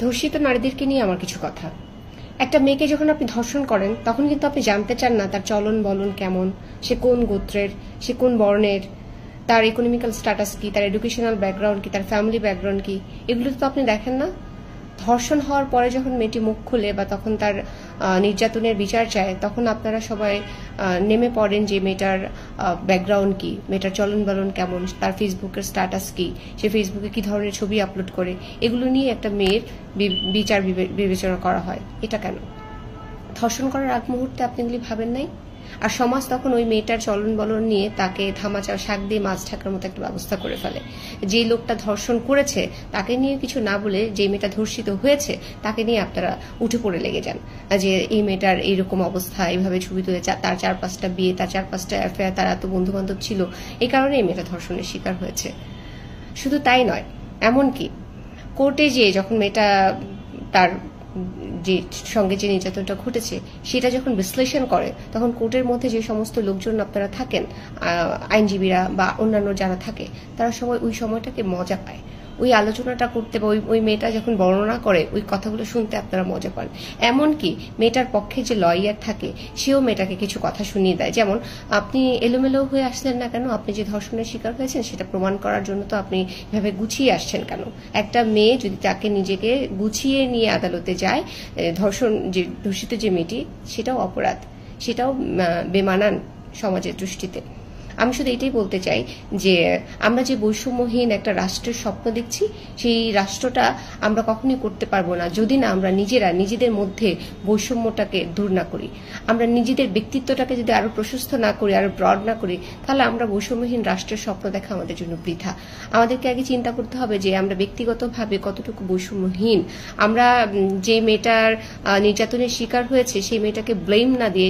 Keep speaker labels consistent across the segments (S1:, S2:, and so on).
S1: ধর্ষিত নারীদেরকে নিয়ে আমার কিছু কথা। একটা মেয়েকে যখন আপনি ধর্ষণ করেন তখন কিন্তু আপনি জানতে চান না তার চলন বলন কেমন, সে কোন গোত্রের, সে কোন বর্ণের, তার ইকোনমিক্যাল স্ট্যাটাস কি, তার এডুকেশনাল ব্যাকগ্রাউন্ড কি, তার ফ্যামিলি ব্যাকগ্রাউন্ড কি, এগুলো তো আপনি দেখেন না। ধর্ষণ হওয়ার পরে যখন মেয়েটি মুখ খুলে বা তখন তার নির্যাতনের বিচার চায়, তখন আপনারা সবাই নেমে পড়েন যে মেয়েটার ব্যাকগ্রাউন্ড কি, মেয়েটার চলন বলন কেমন, তার ফেসবুকের স্ট্যাটাস কি, সে ফেসবুকে কি ধরনের ছবি আপলোড করে, এগুলো নিয়ে একটা মেয়ের বিচার বিবেচনা করা হয়। এটা কেন? ধর্ষণ করার আগ মুহূর্তে আপনি এগুলি ভাবেন নাই? আর সমাজ তখন ওই মেয়েটার চলন বলন নিয়ে তাকে ধামাচাও শাক দিয়ে মাছ ঢাকার মতো একটা ব্যবস্থা করে ফেলে। যে লোকটা ধর্ষণ করেছে তাকে নিয়ে কিছু না বলে যে মেয়েটা ধর্ষিত হয়েছে তাকে নিয়ে আপনারা উঠে পড়ে লেগে যান যে এই মেয়েটার এইরকম অবস্থা, এইভাবে ছবি তুলে তার 4-5টা বিয়ে, তার 4-5টা অ্যাফেয়ার, তার এত বন্ধু বান্ধব ছিল, এই কারণে এই মেয়েটা ধর্ষণের শিকার হয়েছে। শুধু তাই নয়, এমনকি কোর্টে যেয়ে যখন মেয়েটা তার যে সঙ্গে যে নির্যাতনটা ঘটেছে সেটা যখন বিশ্লেষণ করে, তখন কোর্টের মধ্যে যে সমস্ত লোকজন আপনারা থাকেন, আইনজীবীরা বা অন্যান্য যারা থাকে, তারা সবাই ওই সময়টাকে মজা পায়। ওই আলোচনাটা করতে বা ওই মেয়েটা যখন বর্ণনা করে ওই কথাগুলো শুনতে আপনারা মজা পান। এমনকি মেয়েটার পক্ষে যে লয়ার থাকে সেও মেয়েটাকে কিছু কথা শুনিয়ে দেয়, যেমন আপনি এলোমেলো হয়ে আসলেন না কেন, আপনি যে ধর্ষণের শিকার হয়েছেন সেটা প্রমাণ করার জন্য তো আপনি এভাবে গুছিয়ে আসছেন কেন। একটা মেয়ে যদি তাকে নিজেকে গুছিয়ে নিয়ে আদালতে যায়, ধর্ষিত যে মেয়েটি, সেটাও অপরাধ, সেটাও বেমানান সমাজের দৃষ্টিতে। আমি শুধু এটাই বলতে চাই যে আমরা যে বৈষম্যহীন একটা রাষ্ট্রের স্বপ্ন দেখছি, সেই রাষ্ট্রটা আমরা কখনোই করতে পারবো না যদি না আমরা নিজেদের মধ্যে বৈষম্যটাকে দূর না করি। আমরা নিজেদের ব্যক্তিত্বটাকে যদি আরো প্রশস্ত না করি, আরো ব্রড না করি, তাহলে আমরা বৈষম্যহীন রাষ্ট্রের স্বপ্ন দেখা আমাদের জন্য বৃথা। আমাদেরকে আগে চিন্তা করতে হবে যে আমরা ব্যক্তিগতভাবে কতটুকু বৈষম্যহীন। আমরা যে মেয়েটার নির্যাতনের শিকার হয়েছে সেই মেয়েটাকে ব্লেম না দিয়ে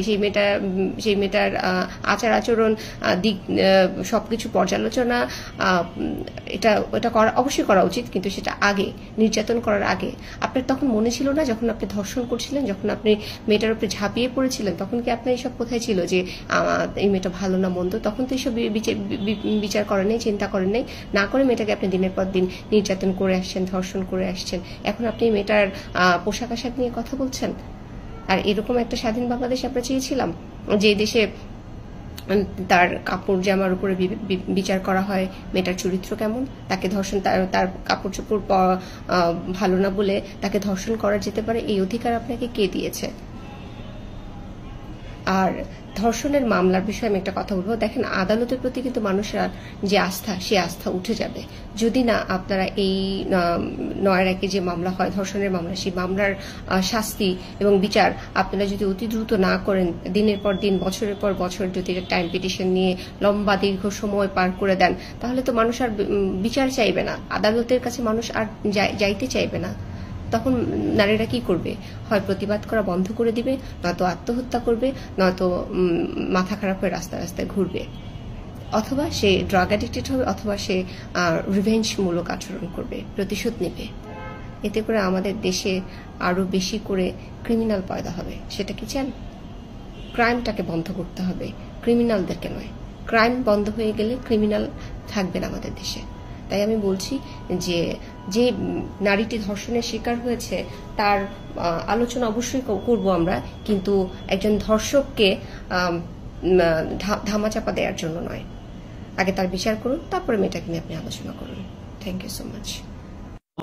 S1: সেই মেয়েটার আচার আচরণ সবকিছু পর্যালোচনা এটা অবশ্যই করা উচিত, কিন্তু সেটা আগে, নির্যাতন করার আগে। আপনার তখন মনে ছিল না যখন আপনি ধর্ষণ করছিলেন, যখন আপনি মেয়েটার উপরে ঝাঁপিয়ে পড়েছিলেন, তখন কি আপনার এইসব কোথায় ছিল যে এই মেয়েটা ভালো না মন্দ? তখন তো এইসব বিচার করেন নাই, চিন্তা করেন নাই, না করে মেয়েটাকে আপনি দিনের পর দিন নির্যাতন করে আসছেন, ধর্ষণ করে আসছেন। এখন আপনি মেয়েটার পোশাক আশাক নিয়ে কথা বলছেন। আর এরকম একটা স্বাধীন বাংলাদেশ আমরা চেয়েছিলাম, যে দেশে তার কাপড় জামার উপরে বিচার করা হয় মেয়েটার চরিত্র কেমন, তাকে ধর্ষণ, তার কাপড় চোপড় ভালো না বলে তাকে ধর্ষণ করা যেতে পারে, এই অধিকার আপনাকে কে দিয়েছে? আর ধর্ষণের মামলার বিষয়ে আমি একটা কথা বলবো। দেখেন, আদালতের প্রতি কিন্তু মানুষের যে আস্থা, সে আস্থা উঠে যাবে যদি না আপনারা এই ৯-১ যে মামলা হয়, ধর্ষণের মামলা, সেই মামলার শাস্তি এবং বিচার আপনারা যদি অতি দ্রুত না করেন, দিনের পর দিন, বছরের পর বছর যদি টাইম পিটিশন নিয়ে লম্বা দীর্ঘ সময় পার করে দেন, তাহলে তো মানুষ আর বিচার চাইবে না, আদালতের কাছে মানুষ আর যাইতে চাইবে না। তখন নারীরা কি করবে? হয় প্রতিবাদ করা বন্ধ করে দিবে, নয়তো আত্মহত্যা করবে, নয়তো মাথা খারাপ হয়ে রাস্তায় রাস্তায় ঘুরবে, অথবা সে ড্রাগ অ্যাডিক্টেড হবে, অথবা সে রিভেঞ্জমূলক আচরণ করবে, প্রতিশোধ নেবে। এতে করে আমাদের দেশে আরো বেশি করে ক্রিমিনাল পয়দা হবে। সেটা কি চান? ক্রাইমটাকে বন্ধ করতে হবে, ক্রিমিনালদেরকে নয়। ক্রাইম বন্ধ হয়ে গেলে ক্রিমিনাল থাকবে না আমাদের দেশে। তাই আমি বলছি যে যে নারীটি ধর্ষণের শিকার হয়েছে তার আলোচনা অবশ্যই করব আমরা, কিন্তু একজন ধর্ষককে ধামাচাপা দেওয়ার জন্য নয়। আগে তার বিচার করুন, তারপরে মেয়েটাকে নিয়ে আপনি আলোচনা করুন। Thank you so much.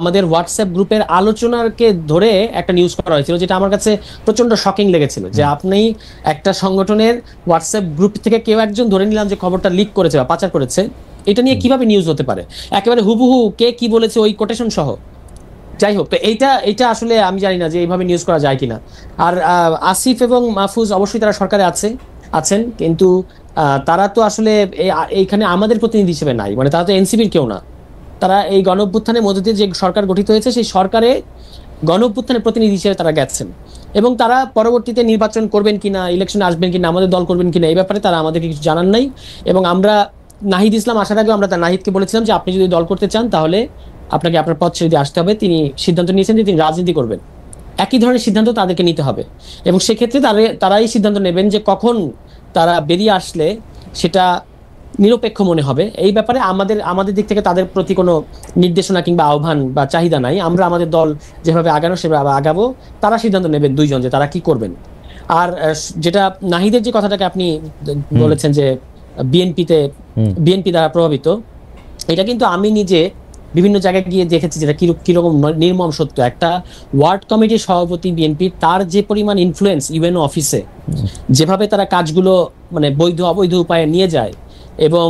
S2: আমাদের হোয়াটসঅ্যাপ গ্রুপের আলোচনাকে ধরে একটা নিউজ করা হয়েছিল, যেটা আমার কাছে প্রচন্ড শকিং লেগেছিল, যে আপনি একটা সংগঠনের হোয়াটসঅ্যাপ গ্রুপ থেকে কেউ একজন ধরে নিলাম যে খবরটা লিক করেছে বা পাচার করেছে, এটা নিয়ে কিভাবে নিউজ হতে পারে? একেবারে হুবহু কে কি বলেছে ওই কোটেশন সহ। যাই হোক, তো এইটা আসলে আমি জানি না যে এইভাবে নিউজ করা যায় কিনা। আর আসিফ এবং মাহফুজ অবশ্যই তারা সরকারে আছেন, কিন্তু তারা তো আসলে এইখানে আমাদের প্রতিনিধি হিসেবে নাই, মানে তারা তো এনসিপির কেউ না। তারা এই গণ অভ্যুত্থানের মধ্যে দিয়ে যে সরকার গঠিত হয়েছে সেই সরকারে গণ অভ্যুত্থানের প্রতিনিধি হিসেবে তারা গেছেন, এবং তারা পরবর্তীতে নির্বাচন করবেন কিনা, ইলেকশনে আসবেন কিনা, আমাদের দল করবেন কিনা, এই ব্যাপারে তারা আমাদেরকে কিছু জানান নাই। এবং আমরা নাহিদ ইসলাম আসার আগে আমরা নাহিদকে বলেছিলাম যে আপনি যদি দল করতে চান তাহলে আপনাকে আপনার পথ ছেড়ে দিয়ে আসতে হবে। তিনি সিদ্ধান্ত নিয়েছেন যে তিনি রাজনীতি করবেন। একই ধরনের সিদ্ধান্ত তাদেরকে নিতে হবে, এবং সেক্ষেত্রে তারা এই সিদ্ধান্ত নেবেন যে কখন তারা বেরিয়ে আসলে সেটা নিরপেক্ষ মনে হবে এই ব্যাপারে আমাদের দিক থেকে তাদের প্রতি কোনো নির্দেশনা কিংবা আহ্বান বা চাহিদা নাই। আমরা আমাদের দল যেভাবে আগানো সেভাবে আগাবো, তারা সিদ্ধান্ত নেবেন দুইজন যে তারা কি করবেন। আর যেটা নাহিদের যে কথাটাকে আপনি বলেছেন যে বিএনপি দ্বারা প্রভাবিত, এটা কিন্তু আমি নিজে বিভিন্ন জায়গায় গিয়ে দেখেছি যেটা কিরকম নির্মম সত্য। একটা ওয়ার্ড কমিটির সভাপতি বিএনপির, তার যে পরিমাণ ইনফ্লুয়েন্স ইউএনও অফিসে, যেভাবে তারা কাজগুলো মানে বৈধ অবৈধ উপায়ে নিয়ে যায় এবং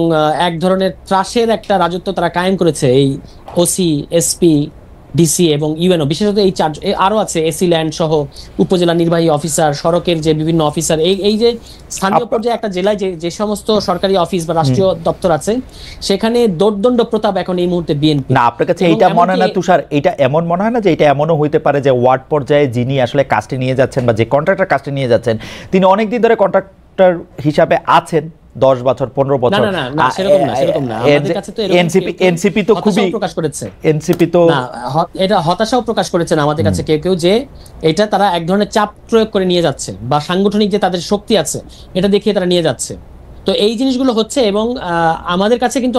S2: এক ধরনের ত্রাসের একটা রাজত্ব তারা কায়েম করেছে এই ওসি, এসপি, ডিসি এবং ইউএনও, বিশেষত এই আরো আছে এসি ল্যান্ড সহ উপজেলা নির্বাহী অফিসার, সড়কের যে বিভিন্ন অফিসার, এই যে স্থানীয় পর্যায়ে একটা জেলায় যে সমস্ত সরকারি অফিস বা রাষ্ট্রীয় দপ্তর আছে সেখানে দোর্দণ্ড প্রতাপ এখন এই মুহূর্তে বিএনপি।
S3: না, আপনার কাছে এইটা মনে হয় না তুষার, এটা এমন মনে হয় না যে এটা এমনও হইতে পারে যে ওয়ার্ড পর্যায়ে যিনি আসলে কাজটি নিয়ে যাচ্ছেন বা যে কন্ট্রাক্টর কাজটি নিয়ে যাচ্ছেন তিনি অনেকদিন ধরে কন্ট্রাক্টর হিসাবে আছেন, 10 বছর 15 বছর।
S2: সেরকম না, আমাদের কাছে তো
S3: এনসিপি তো খুবই
S2: প্রকাশ করেছে,
S3: এনসিপি তো
S2: এটা হতাশাও প্রকাশ করেছেন আমাদের কাছে কেউ যে এটা তারা এক ধরনের চাপ প্রয়োগ করে নিয়ে যাচ্ছে বা সাংগঠনিক যে তাদের শক্তি আছে এটা দেখিয়ে তারা নিয়ে যাচ্ছে। তো এই জিনিসগুলো হচ্ছে এবং আমাদের কাছে কিন্তু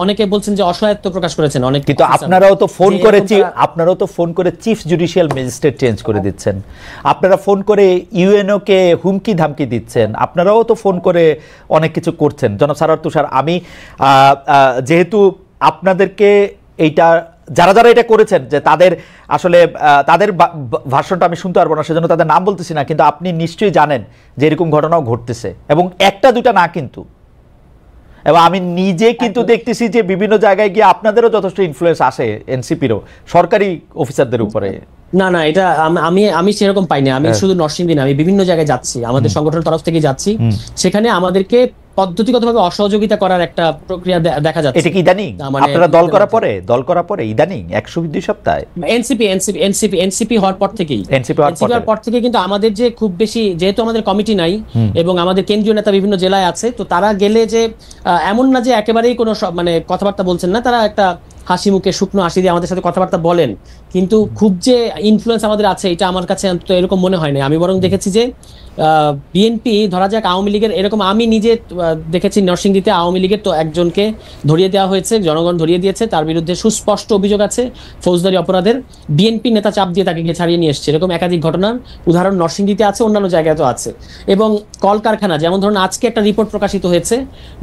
S2: অনেকে বলছেন যে অসহায়ত্ব প্রকাশ করেছেন অনেক,
S3: কিন্তু আপনারাও তো ফোন করে চিফ জুডিশিয়াল ম্যাজিস্ট্রেট চেঞ্জ করে দিচ্ছেন, আপনারা ফোন করে ইউএনও কে হুমকি ধামকি দিচ্ছেন, আপনারাও তো ফোন করে অনেক কিছু করছেন। জনাব সারোয়ার তুষার, আমি যেহেতু আপনাদেরকে এইটা যারা এটা করেছেন যে তাদের ভাষণটা আমি শুনতে পারবো না, সেজন্য তাদের নাম বলতেছি না, কিন্তু আপনি নিশ্চয়ই জানেন যে এরকম ঘটনাও ঘটতেছে এবং একটা দুটা না কিন্তু। এবং আমি নিজে কিন্তু দেখতেছি যে বিভিন্ন জায়গায় গিয়ে আপনাদেরও যথেষ্ট ইনফ্লুয়েন্স আসে এনসিপিরও সরকারি অফিসারদের উপরে।
S2: না এটা আমি সেরকম পাইনি। আমি শুধু নরসিংদী না, আমি বিভিন্ন জায়গায় যাচ্ছি, আমাদের সংগঠনের তরফ থেকে যাচ্ছি, সেখানে আমাদেরকে পদ্ধতিগতভাবে অসহযোগিতা করার একটা প্রক্রিয়া দেখা যাচ্ছে।
S3: এটা কি ইদানিং আপনারা দল করার পরে ইদানিং 100-2 সপ্তাহে
S2: এনসিপি হওয়ার পর থেকেই কিন্তু আমাদের যে খুব বেশি, যেহেতু আমাদের কমিটি নাই এবং আমাদের কেন্দ্রীয় নেতা বিভিন্ন জেলায় আছে, তো তারা গেলে যে এমন না যে একেবারেই কোনো কথাবার্তা বলছেন না, তারা একটা হাসি মুখে শুকনো হাসি দিয়ে আমাদের সাথে কথাবার্তা বলেন, কিন্তু খুব যে ইনফ্লুয়েন্স আমাদের আছে এটা আমার কাছে তো এরকম মনে হয় না। আমি বরং দেখেছি যে বিএনপি, ধরা যাক আওয়ামী লীগের, এরকম আমি নিজে দেখেছি নরসিংদীতে আওয়ামী লীগের তো একজনকে ধরিয়ে দেওয়া হয়েছে, জনগণ ধরিয়ে দিয়েছে, তার বিরুদ্ধে সুস্পষ্ট অভিযোগ আছে ফৌজদারি অপরাধের, বিএনপি নেতা চাপ দিয়ে তাকে ছাড়িয়ে নিয়ে এসছে। এরকম একাধিক ঘটনার উদাহরণ নরসিংদীতে আছে, অন্যান্য জায়গায় তো আছে। এবং কলকারখানা, যেমন ধরুন আজকে একটা রিপোর্ট প্রকাশিত হয়েছে,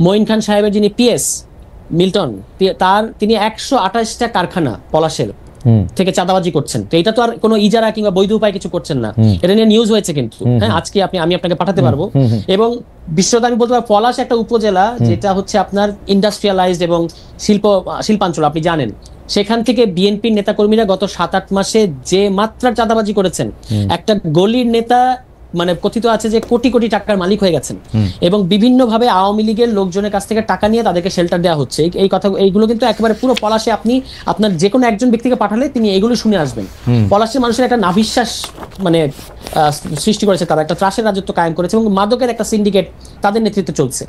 S2: মঈন খান সাহেবের যিনি পিএস মিল্টন, তিনি 128টা কারখানা পলাশের থেকে চাঁদাবাজি করছেন। তো এটা তো আর কোনো ইজারা কিংবা বৈধ উপায় কিছু করছেন না, এটা নিয়ে নিউজ হয়েছে কিন্তু। হ্যাঁ, আজকে আমি আপনাকে পাঠাতে পারবো। এবং বিশ্বত আমি বলতে পারবো পলাশ একটা উপজেলা যেটা হচ্ছে আপনার ইন্ডাস্ট্রিয়ালাইজড এবং শিল্পাঞ্চল, আপনি জানেন। সেখান থেকে বিএনপির নেতাকর্মীরা গত 7-8 মাসে যে মাত্রার চাঁদাবাজি করেছেন, একটা গলির নেতা মানে কথিত আছে যে কোটি কোটি টাকার মালিক হয়ে গেছেন এবং বিভিন্ন ভাবে আওয়ামী লীগের লোকজনের কাছ থেকে টাকা নিয়ে তাদেরকে শেল্টার দেওয়া হচ্ছে। এইগুলো কিন্তু একেবারে পুরো পলাশে আপনি আপনার যে কোনো একজন ব্যক্তিকে পাঠালে তিনি এগুলো শুনে আসবেন। পলাশের মানুষের একটা নাভিশ্বাস মানে সৃষ্টি করেছে, তারা একটা ত্রাসের রাজত্ব কায়েম করেছে এবং মাদকের একটা সিন্ডিকেট তাদের নেতৃত্বে চলছে।